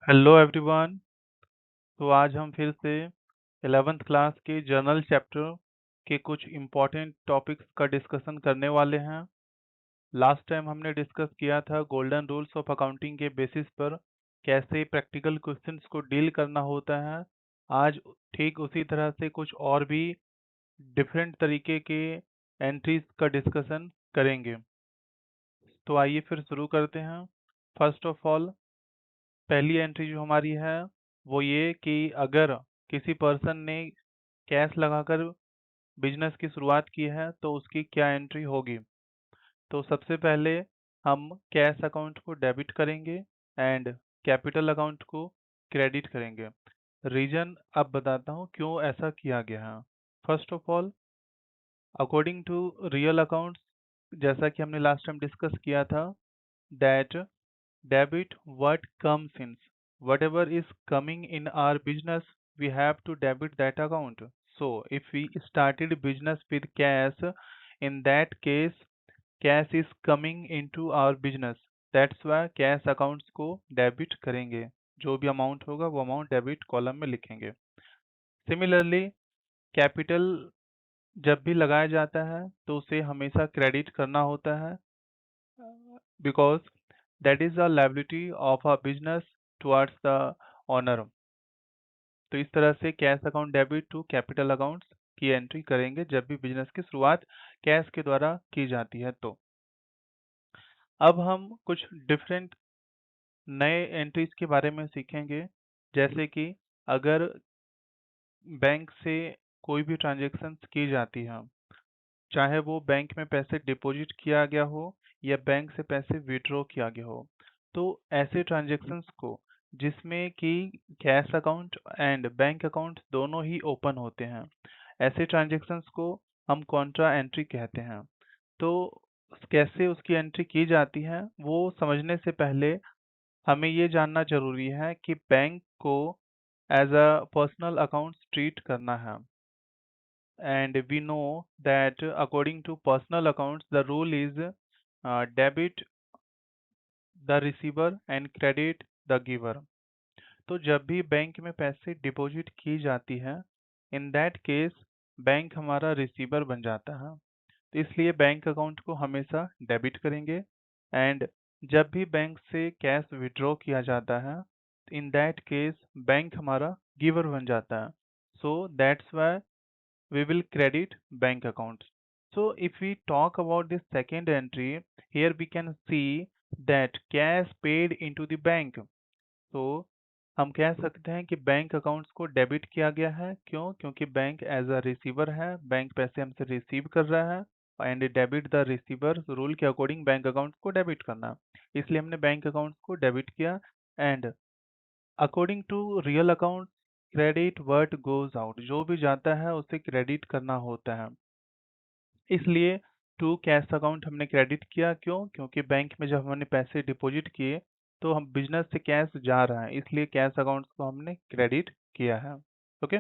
Hello everyone. तो आज हम फिर से 11th क्लास के जर्नल चैप्टर के कुछ इम्पोर्टेंट टॉपिक्स का डिस्कशन करने वाले हैं। लास्ट टाइम हमने डिस्कस किया था गोल्डन रूल्स ऑफ अकाउंटिंग के बेसिस पर कैसे प्रैक्टिकल क्वेश्चंस को डील करना होता है। आज ठीक उसी तरह से कुछ और भी डिफरेंट तरीके के एंट्रीज का डिस्कशन करेंगे। तो आइए फिर शुरू करते हैं। फर्स्ट ऑफ ऑल, पहली एंट्री जो हमारी है वो ये कि अगर किसी पर्सन ने कैश लगाकर बिजनेस की शुरुआत की है तो उसकी क्या एंट्री होगी। तो सबसे पहले हम कैश अकाउंट को डेबिट करेंगे एंड कैपिटल अकाउंट को क्रेडिट करेंगे। रीजन अब बताता हूँ क्यों ऐसा किया गया है। First of all, according to real accounts, जैसा कि हमने लास्ट टाइम डिस्कस किया था, that debit what comes in. Whatever is coming in our business, we have to debit that account. So, if we started business with cash, in that case, cash is coming into our business. That's why cash accounts को debit करेंगे। जो भी amount होगा वो amount debit column में लिखेंगे। Similarly, capital जब भी लगाया जाता है तो उसे हमेशा क्रेडिट करना होता है, because that is the liability of a business towards the owner. तो इस तरह से cash account debit to capital accounts की एंट्री करेंगे जब भी बिजनेस की शुरुआत कैश के द्वारा की जाती है। तो अब हम कुछ डिफरेंट नए एंट्रीज के बारे में सीखेंगे, जैसे कि अगर बैंक से कोई भी ट्रांजेक्शन की जाती है, चाहे वो बैंक में पैसे डिपॉजिट किया गया हो या बैंक से पैसे विड्रॉ किया गया हो, तो ऐसे ट्रांजैक्शंस को जिसमें कि cash account and bank account दोनों ही ओपन होते हैं, ऐसे ट्रांजैक्शंस को हम कॉन्ट्रा एंट्री कहते हैं। तो कैसे उसकी एंट्री की जाती है वो समझने से पहले हमें ये जानना जरूरी है कि बैंक को as a personal account treat करना है। And we know that according to personal accounts, the rule is debit the receiver and credit the giver. तो जब भी बैंक में पैसे डिपॉजिट की जाती है, इन दैट केस बैंक हमारा रिसीवर बन जाता है। तो इसलिए बैंक अकाउंट को हमेशा डेबिट करेंगे। एंड जब भी बैंक से कैश विड्रॉ किया जाता है, इन दैट केस बैंक हमारा गिवर बन जाता है। So that's why we will credit bank accounts. So if we talk about this second entry, here we can see that cash paid into the bank. तो हम कह सकते हैं कि बैंक अकाउंट्स को डेबिट किया गया है। क्यों? क्योंकि बैंक एज अ रिसीवर है, बैंक पैसे हमसे रिसीव कर रहा है and debit the receiver rule के अकॉर्डिंग बैंक अकाउंट्स को डेबिट करना, इसलिए हमने बैंक अकाउंट्स को डेबिट किया। And according to real account, credit what goes out, जो भी जाता है उसे क्रेडिट करना होता है। इसलिए टू कैश अकाउंट हमने क्रेडिट किया। क्यों? क्योंकि बैंक में जब हमने पैसे डिपॉजिट किए तो हम बिजनेस से कैश जा रहा है, इसलिए कैश अकाउंट को हमने क्रेडिट किया है। Okay,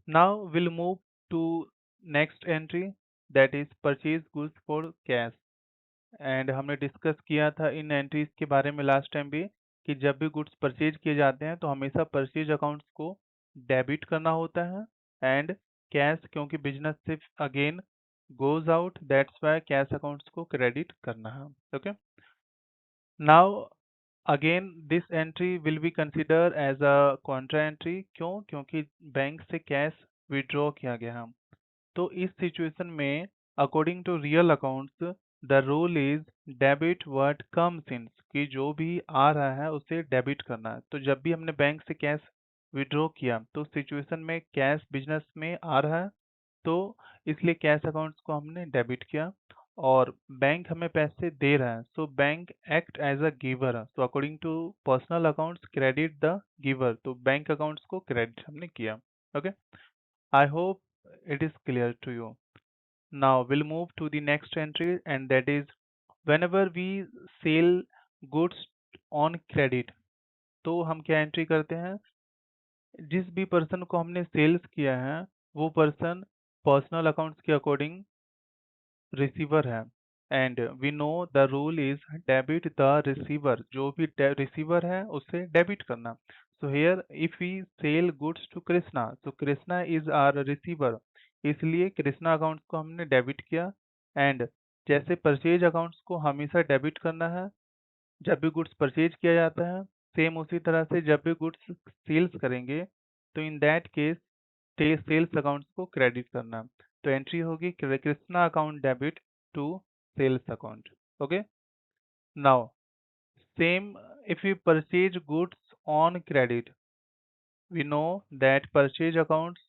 now will move to next entry, that is purchase goods for cash. And हमने डिस्कस किया था इन एंट्रीज के बारे में लास्ट टाइम भी, कि जब भी गुड्स परचेज किए जाते हैं तो हमेशा परचेज अकाउंट्स को डेबिट करना होता है एंड कैश, क्योंकि बिजनेस से again goes out, that's why cash accounts को क्रेडिट करना है। Okay, now again this entry will be consider as a contra entry. क्यों? क्योंकि बैंक से कैश विड्रॉ किया गया है। तो इस सिचुएशन में according to real accounts, the rule is debit what comes in, कि जो भी आ रहा है उसे डेबिट करना है। तो जब भी हमने बैंक से कैश विड्रॉ किया तो सिचुएशन में कैश बिजनेस में आ रहा है, तो इसलिए कैश अकाउंट्स को हमने डेबिट किया। और बैंक हमें पैसे दे रहा है, so bank act as a giver. So according to personal accounts, credit the giver, तो बैंक अकाउंट्स को क्रेडिट हमने किया। Okay, I hope it is clear to you. Now we'll move to the next entry, and that is whenever we sell goods on credit, तो हम क्या entry करते हैं? जिस भी पर्सन को हमने सेल्स किया है वो पर्सन पर्सनल अकाउंट्स के अकॉर्डिंग रिसीवर है। And we know the rule is debit the receiver, जो भी रिसीवर है उसे डेबिट करना। So here if we sell goods to Krishna, तो कृष्णा इज आर रिसीवर, इसलिए कृष्णा अकाउंट्स को हमने डेबिट किया। एंड जैसे परचेज अकाउंट्स को हमेशा डेबिट करना है जब भी गुड्स परचेज किया जाता है, सेम उसी तरह से जब भी गुड्स सेल्स करेंगे तो in that case sales accounts को क्रेडिट करना। तो एंट्री होगी Krishna account debit to sales account. Okay, now same if we purchase goods on credit, we know that purchase accounts,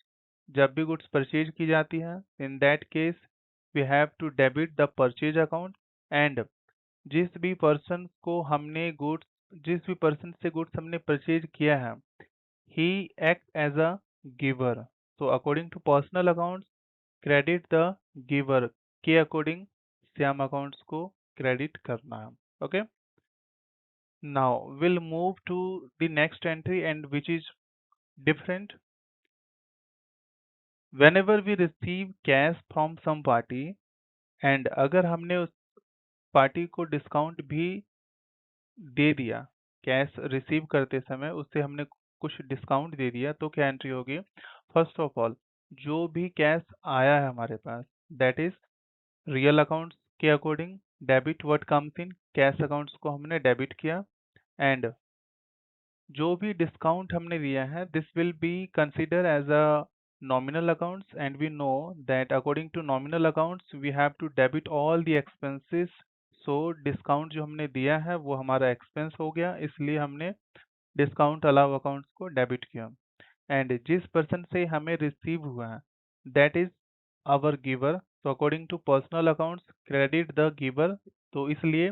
जब भी गुड्स परचेज की जाती है in that case we have to debit the purchase account. And जिस भी person से goods हमने purchase किया है he act as a giver, so according to personal accounts credit the giver के अकॉर्डिंग श्याम अकाउंट्स को क्रेडिट करना है। Okay, now we'll move to the next entry and which is different. Whenever we receive cash from some party and अगर हमने उस party को discount भी दे दिया, कैश रिसीव करते समय उससे हमने कुछ डिस्काउंट दे दिया, तो क्या एंट्री होगी? फर्स्ट ऑफ ऑल जो भी कैश आया है हमारे पास दैट इज रियल अकाउंट्स के according debit what comes in cash accounts को हमने डेबिट किया। एंड जो भी डिस्काउंट हमने दिया है this will be consider as a nominal accounts and we know that according to nominal accounts we have to debit all the expenses. So discount जो हमने दिया है वो हमारा एक्सपेंस हो गया, इसलिए हमने डिस्काउंट अलाउ अकाउंट्स को डेबिट किया। एंड जिस पर्सन से हमें रिसीव हुआ है दैट इज आवर गिवर, तो according to personal accounts credit the giver, तो इसलिए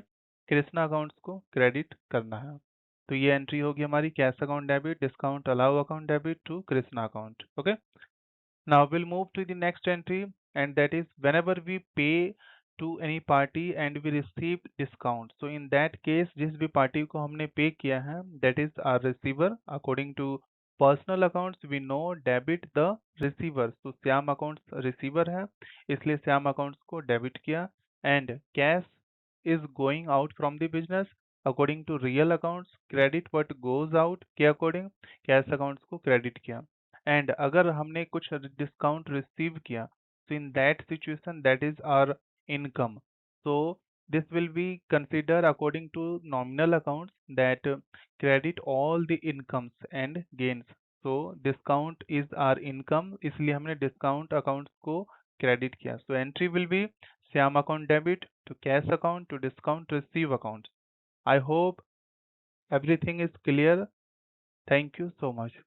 कृष्णा अकाउंट्स को क्रेडिट करना है। तो ये एंट्री होगी हमारी cash account debit discount allow account debit to Krishna account. Okay, now we'll move to the next entry, and that is whenever we pay to any party and we receive discount. So in that case, जिस भी party को हमने pay किया है, that is our receiver. According to personal accounts, we know debit the receiver. So Shyam accounts receiver है, इसलिए Shyam accounts को debit किया। And cash is going out from the business. According to real accounts, credit what goes out के according cash accounts को credit किया। And अगर हमने कुछ डिस्काउंट रिसीव किया तो in that situation that is our income, so this will be considered according to nominal accounts that credit all the incomes and gains, so discount is our income, इसलिए हमने discount accounts को credit किया। so entry will be Shyam account debit to cash account to discount receive account. I hope everything is clear. Thank you so much.